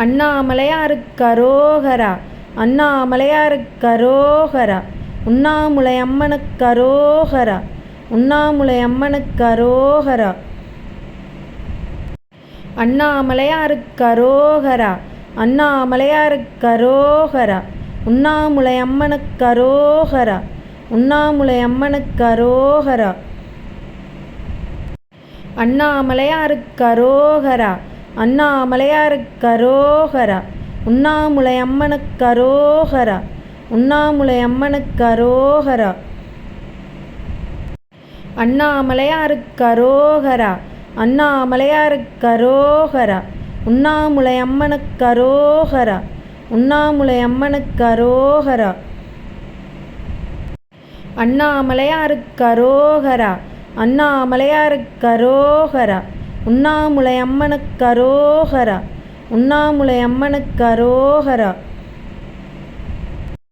அண்ணாமலையாருக்கு அரோகரா. அண்ணாமலையாருக்கு அரோகரா. உண்ணாமுலை அம்மனுக்கு அரோகரா. உண்ணாமுலை அம்மனுக்கு அரோகரா. அண்ணாமலையாருக்கு அரோகரா. அண்ணாமலையாருக்கு அரோகரா. உண்ணாமுலை அம்மனுக்கு அரோகரா. உண்ணாமுலை அம்மனுக்கு அரோகரா. அண்ணாமலையாருக்கு அரோகரா. அண்ணாமலையாருக்கு அரோகரா. உண்ணாமுலை அம்மனுக்கு அரோகரா. உண்ணாமுலை அம்மனுக்கு அரோகரா. அண்ணாமலையாருக்கு அரோகரா. அண்ணாமலையாருக்கு அரோகரா. உண்ணாமுலை அம்மனுக்கு அரோகரா. உண்ணாமுலை அம்மனுக்கு அரோகரா. அண்ணாமலையாருக்கு அரோகரா. அண்ணாமலையாருக்கு அரோகரா. உண்ணாமுலை அம்மனுக்கு அரோகரா. உண்ணாமுலை அம்மனுக்கு அரோகரா.